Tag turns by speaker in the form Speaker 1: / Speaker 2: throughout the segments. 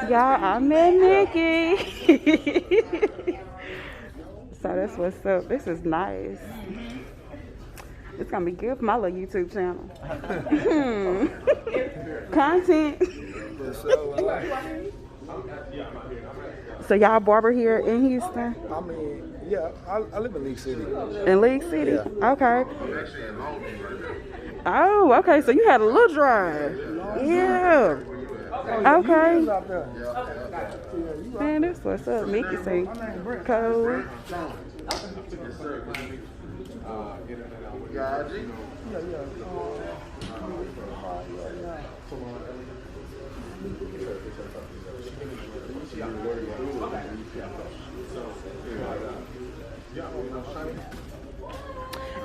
Speaker 1: Y'all, I met Nikki. So that's what's up. This is nice. It's gonna be good for my little YouTube channel. Content. So y'all barber here in Houston?
Speaker 2: I mean, yeah, I live in League City.
Speaker 1: In League City?
Speaker 2: Yeah.
Speaker 1: Okay. Oh, okay. So you had a little drive. Yeah. Okay. Man, this what's up. Mickey say Cole.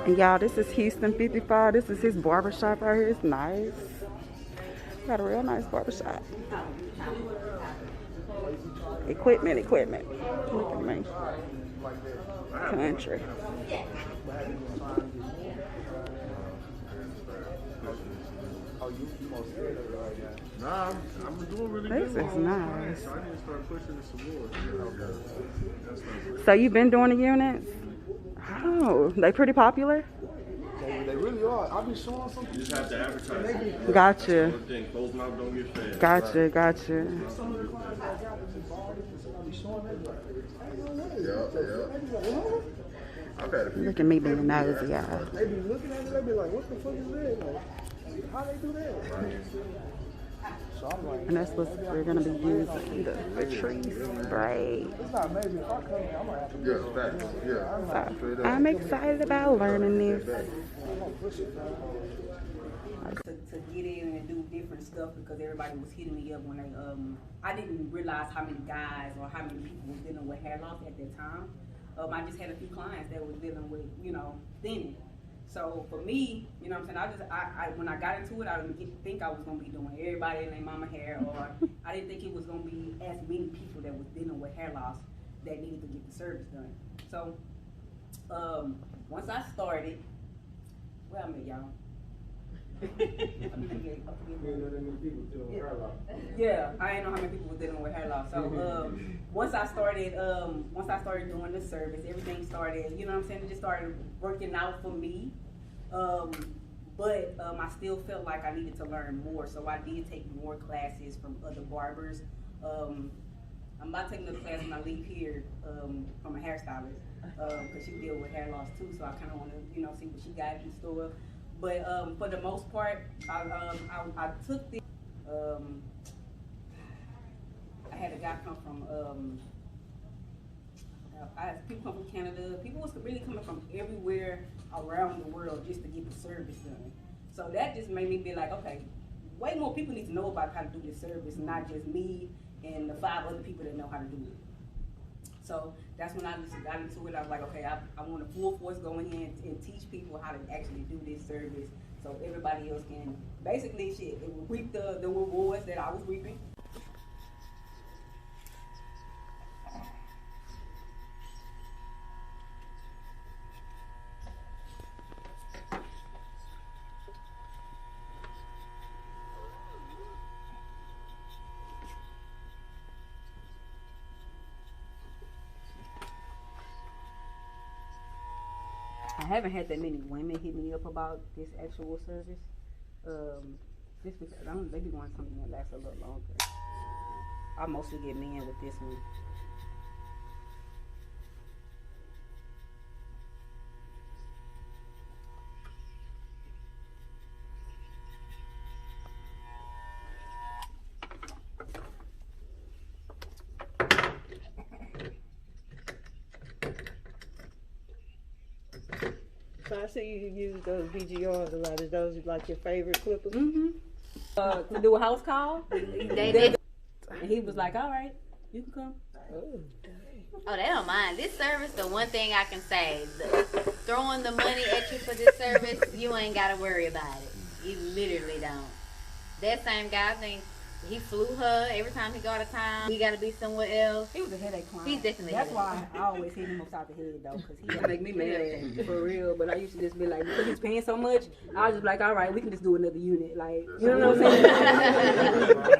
Speaker 1: And y'all, this is Houston 55. This is his barbershop right here. It's nice. Got a real nice barbershop. Equipment. Look at me. Country.
Speaker 3: Nah, I'm doing really good.
Speaker 1: This is nice.
Speaker 3: I need to start pushing this some more.
Speaker 1: So you've been doing the units? Oh, they pretty popular?
Speaker 2: They really are. I be showing something.
Speaker 3: You just have to advertise.
Speaker 1: Gotcha.
Speaker 3: Closed mouth don't get fed.
Speaker 1: Gotcha. Look at me being nosy, y'all.
Speaker 2: They be looking at it, they be like, what the fuck is that? Like, how they do that? So I'm like,
Speaker 1: And that's what we're gonna be using, the tree spray.
Speaker 2: it's not amazing. If I come here, I'm gonna have to
Speaker 1: So I'm excited about learning this.
Speaker 4: To get in and do different stuff because everybody was hitting me up when they I didn't realize how many guys or how many people was dealing with hair loss at that time. I just had a few clients that was dealing with, thinning. So for me, you know what I'm saying, I when I got into it, I didn't think I was gonna be doing everybody in their mama hair, or I didn't think it was gonna be as many people that was dealing with hair loss that needed to get the service done. So once I started, well, I met y'all. Yeah, I didn't know how many people were dealing with hair loss. So once I started doing the service, everything started, you know what I'm saying, it just started working out for me. But I still felt like I needed to learn more, so I did take more classes from other barbers. I'm about to take another class when I leave here from a hairstylist, because she deals with hair loss too, so I kind of want to, see what she got in store. But for the most part, I took this. I had a guy come from. I had people come from Canada. People was really coming from everywhere around the world just to get the service done. So that just made me be like, okay, way more people need to know about how to do this service, not just me and the 5 other people that know how to do it. So that's when I just got into it. I was like, okay, I want a full force go in here and teach people how to actually do this service, so everybody else can basically reap the rewards that I was reaping. I haven't had that many women hit me up about this actual service. Just because they be wanting something that lasts a little longer. I mostly get men with this one.
Speaker 5: So I see you use those VGRs a lot. Is those like your favorite clippers?
Speaker 4: Mm-hmm. To do a house call. And he was like, all right, you can come.
Speaker 6: Oh, they don't mind. This service, the one thing I can say, throwing the money at you for this service, you ain't got to worry about it. You literally don't. That same guy, I think He flew her every time he go out of town. He got to be somewhere else.
Speaker 4: He was a headache client.
Speaker 6: He's definitely.
Speaker 4: That's why I always hit him upside the head though, because he would make me mad for real. But I used to just be like, because he's paying so much, I was just like, all right, we can just do another unit, like, you know what I'm saying?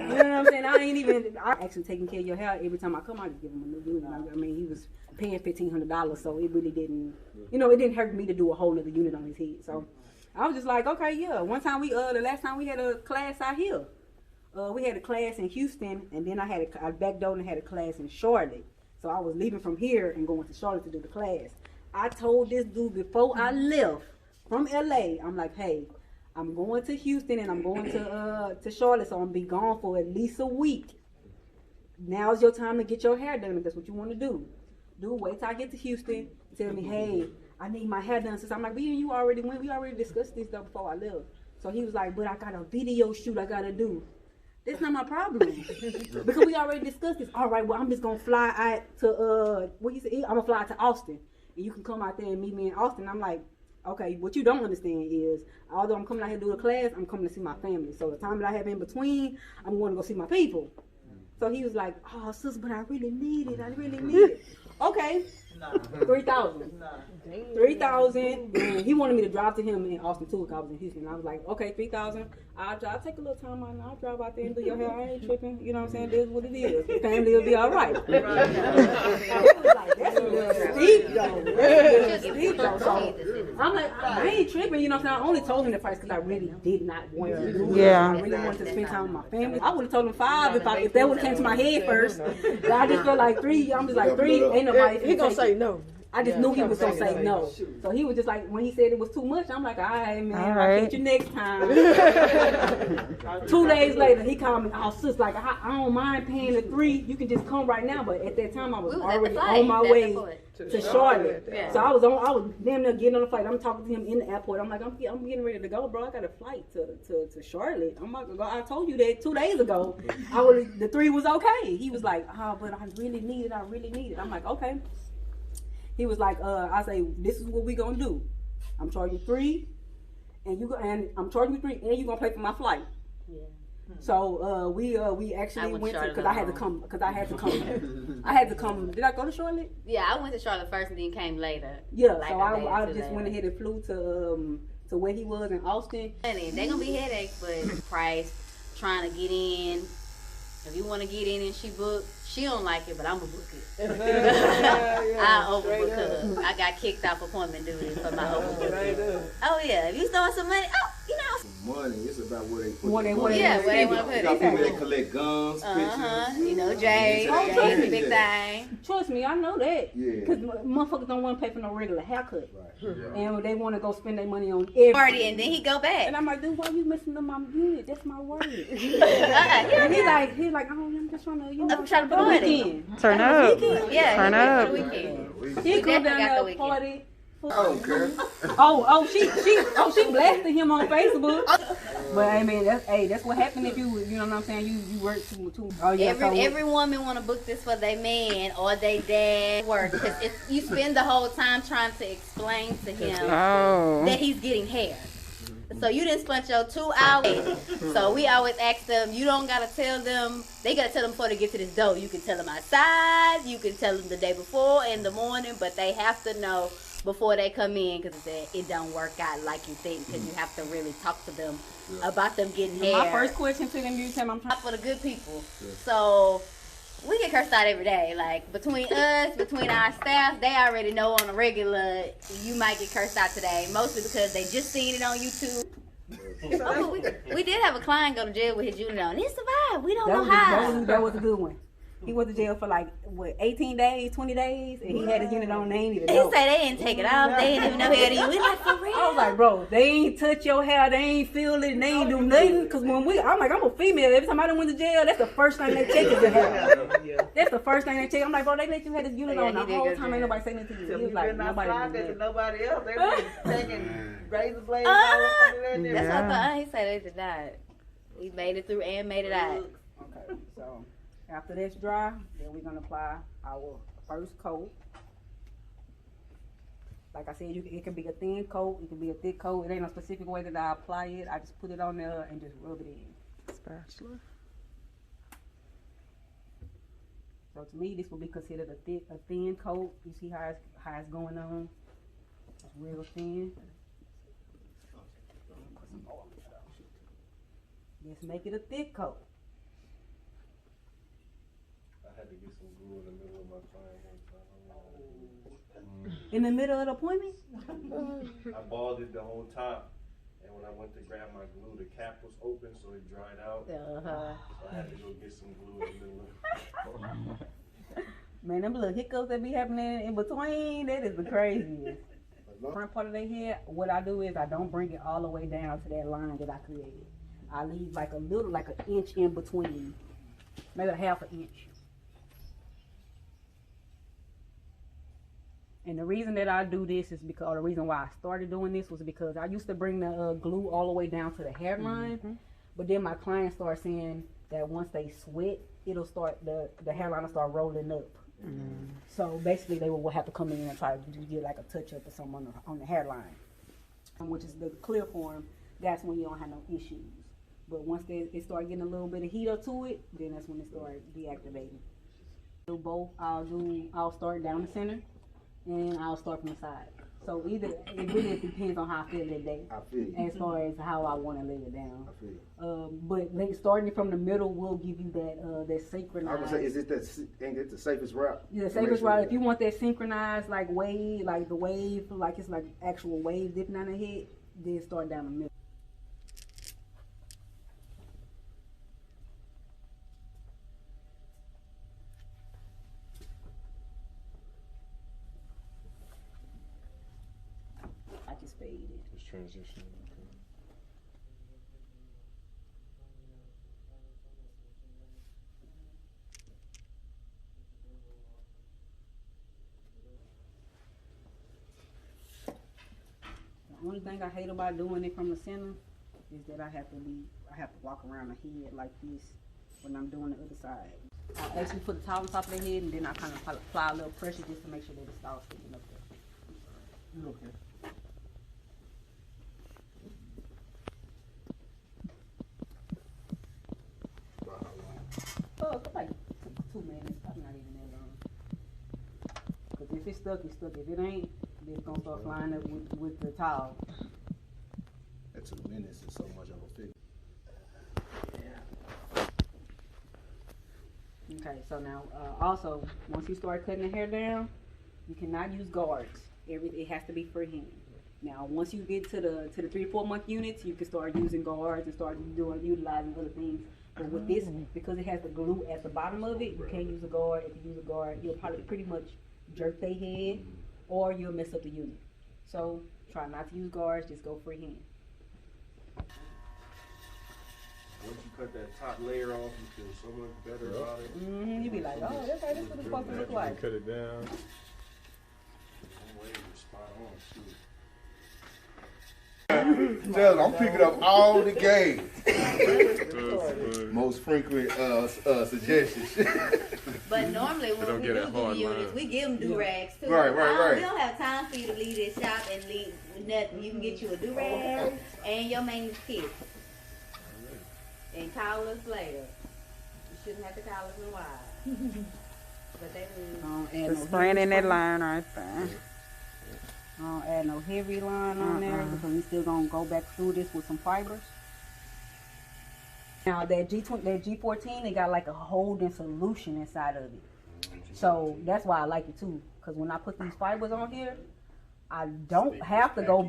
Speaker 4: You know what I'm saying? I actually taking care of your hair every time I come. I just give him a new unit. I mean, he was paying $1,500, so it really didn't, it didn't hurt me to do a whole nother unit on his head. So I was just like, okay, yeah. One time the last time we had a class out here. We had a class in Houston, and then I backdoored and had a class in Charlotte. So I was leaving from here and going to Charlotte to do the class. I told this dude before I left from LA, I'm like, hey, I'm going to Houston and I'm going to Charlotte, so I'm gonna be gone for at least a week. Now's your time to get your hair done if that's what you want to do. Dude, wait till I get to Houston. Tell me, hey, I need my hair done. Since I'm like, you already went. We already discussed this stuff before I left. So he was like, but I got a video shoot I gotta do. That's not my problem. Because we already discussed this. All right, well, I'm just going to fly out to, I'm going to fly out to Austin. And you can come out there and meet me in Austin. I'm like, okay, what you don't understand is, although I'm coming out here to do a class, I'm coming to see my family. So the time that I have in between, I'm going to go see my people. So he was like, oh, sis, but I really need it. Okay. 3,000. 3,000. And he wanted me to drive to him in Austin too, because I was in Houston. And I was like, okay, 3,000. I'll take a little time out and I'll drive out there and do your hair. I ain't tripping. You know what I'm saying? This is what it is. The family will be all right. That's a little steep though. So I'm like, I ain't tripping. You know what I'm saying? I only told him the price because I really did not want to do it.
Speaker 1: Yeah.
Speaker 4: I really wanted to spend time with my family. I would have told him 5 if that would have came to my head first. But I just felt like 3. I'm just like 3. Ain't nobody.
Speaker 5: He gonna say no.
Speaker 4: I just knew he was gonna say no. So he was just like, when he said it was too much, I'm like, all right, man, I'll catch you next time. 2 days later, he called me, oh, sis, like, I don't mind paying the 3. You can just come right now. But at that time, I was already on my way to Charlotte.
Speaker 6: Yeah.
Speaker 4: So I was damn near getting on the flight. I'm talking to him in the airport. I'm like, I'm getting ready to go, bro. I got a flight to Charlotte. I'm like, I told you that 2 days ago. The 3 was okay. He was like, oh, but I really need it. I'm like, okay. He was like, I say, this is what we gonna do. I'm charging 3, and I'm charging you 3, and you gonna pay for my flight. Yeah. So we actually went to, because I had to come. I had to come. Did I go to Charlotte?
Speaker 6: Yeah, I went to Charlotte first and then came later.
Speaker 4: Yeah. Like so I just went ahead and flew to where he was in Austin.
Speaker 6: And they gonna be headaches, but price, trying to get in. If you want to get in and she booked, she don't like it, but I'm gonna book it. I overbook her. I got kicked off appointment duty for my overbook. Oh yeah, if you throwing some money,
Speaker 3: Money, it's about where they put
Speaker 4: Where they
Speaker 3: the
Speaker 4: want
Speaker 3: money.
Speaker 4: it.
Speaker 6: Yeah, where they want to put
Speaker 3: You got
Speaker 6: it.
Speaker 3: people that collect guns, pictures.
Speaker 6: Jay,
Speaker 4: Oh,
Speaker 6: Jay's the big thing.
Speaker 4: Trust me, I know that.
Speaker 3: Yeah.
Speaker 4: Because motherfuckers don't want to pay for no regular haircut.
Speaker 3: Right. Yeah.
Speaker 4: And they want to go spend their money on everything.
Speaker 6: Party, and then he go back.
Speaker 4: And I'm like, dude, why you messing up my unit? That's my word. And he's like, oh, I'm just trying to,
Speaker 6: I'm trying to party.
Speaker 1: Turn up.
Speaker 6: Yeah,
Speaker 1: Turn
Speaker 6: he
Speaker 1: up.
Speaker 6: went for the weekend.
Speaker 4: He come
Speaker 6: definitely
Speaker 4: down
Speaker 6: got the
Speaker 4: there
Speaker 6: weekend.
Speaker 4: party.
Speaker 3: I don't care.
Speaker 4: She blasted him on Facebook. But I mean, that's what happened if you know what I'm saying. You work too. Oh yeah.
Speaker 6: Every woman want to book this for their man or their dad work, because you spend the whole time trying to explain to him that he's getting hair. So you didn't spend your 2 hours. So we always ask them, you don't gotta tell them. They gotta tell them before they get to this door. You can tell them outside. You can tell them the day before in the morning, but they have to know before they come in, because it don't work out like you think, because you have to really talk to them about them getting hair.
Speaker 4: My first question to them, you tell them I'm trying
Speaker 6: for the good people. So we get cursed out every day. Like between our staff, they already know on a regular you might get cursed out today. Mostly because they just seen it on YouTube. We did have a client go to jail with his unit on. He survived. We don't know how.
Speaker 4: That was a good one. He went to jail for like, 18 days, 20 days, and he had his unit on. They ain't even know.
Speaker 6: He said they didn't take it off. They didn't even know how to use it. Like, for real?
Speaker 4: I was like, bro, they ain't touch your hair. They ain't feel it. They ain't do nothing. Because I'm like, I'm a female. Every time I done went to jail, that's the first thing they check is the hair. That's the first thing they check. I'm like, bro, they let you have this unit on the whole time. Ain't nobody saying nothing to you. He was like, nobody
Speaker 5: else. They were taking razor blades out of there.
Speaker 6: That's what I thought. He said they did not. We made it through and made it out.
Speaker 4: Okay, so after that's dry, then we're gonna apply our first coat. Like I said, it can be a thin coat, it can be a thick coat. It ain't no specific way that I apply it. I just put it on there and just rub it in.
Speaker 1: Spatula.
Speaker 4: So to me, this will be considered a thin coat. You see how it's going on? It's real thin. Put some more on it, though. Let's make it a thick coat.
Speaker 3: I had to get some glue in the middle of my client one time.
Speaker 4: In the middle of the appointment?
Speaker 3: I balled it the whole time. And when I went to grab my glue, the cap was open, so it dried out. So I had to go get some glue in the middle of it.
Speaker 4: Man, them little hiccups that be happening in between, that is the craziest. Front part of their head, what I do is I don't bring it all the way down to that line that I created. I leave like a little, like an inch in between, maybe a half an inch. And the reason that I do this is because, or the reason why I started doing this was because I used to bring the glue all the way down to the hairline, but then my clients start saying that once they sweat, it'll start, the hairline will start rolling up. So basically they will have to come in and try to get like a touch up or something on the hairline, which is the clear form. That's when you don't have no issues. But once it start getting a little bit of heat up to it, then that's when it start deactivating. Do both. I'll start down the center and I'll start from the side. So either, it really depends on how I feel that day.
Speaker 2: I feel you.
Speaker 4: As far as how I want to lay it down.
Speaker 2: I feel you.
Speaker 4: But starting from the middle will give you that synchronized.
Speaker 2: I would say, ain't it the safest route?
Speaker 4: Yeah, the safest route. If you want that synchronized, like wave, like the wave, like it's like actual wave dipping down the head, then start down the middle. I just faded.
Speaker 3: It's transition.
Speaker 4: The only thing I hate about doing it from the center is that I have to walk around the head like this when I'm doing the other side. I actually put the towel on top of the head and then I kind of apply a little pressure just to make sure that it starts sticking up there.
Speaker 2: Okay.
Speaker 4: Oh, it's like 2 minutes, probably not even that long. Because if it's stuck, it's stuck. If it ain't, then it's going to start flying up with the towel.
Speaker 2: That 2 minutes is so much of a figure.
Speaker 4: Okay, so now also, once you start cutting the hair down, you cannot use guards. It has to be freehand. Now, once you get to the 3-4 month units, you can start using guards and start utilizing other things. But with this, because it has the glue at the bottom of it, you can't use a guard. If you use a guard, you'll probably pretty much jerk their head, or you'll mess up the unit. So try not to use guards. Just go freehand.
Speaker 3: Once you cut that top layer off, you feel so much better about it.
Speaker 4: You be like, oh, that's how this is supposed to look like.
Speaker 3: Cut it down. Wave is spot on too.
Speaker 2: Tell I'm picking up all the game. Most frequent suggestions.
Speaker 6: But normally when we do units, we give them do-rags too.
Speaker 2: Right.
Speaker 6: We don't have time for you to leave this shop and leave nothing. You can get you a do-rag and your maintenance kit. And call us later. You shouldn't have to call us in a while. But they will.
Speaker 1: Just spraying in that line right there.
Speaker 4: I don't add no heavy line on there because we still gonna go back through this with some fibers. Now that G14, they got like a holding solution inside of it. So that's why I like it too. Because when I put these fibers on here, I don't have to go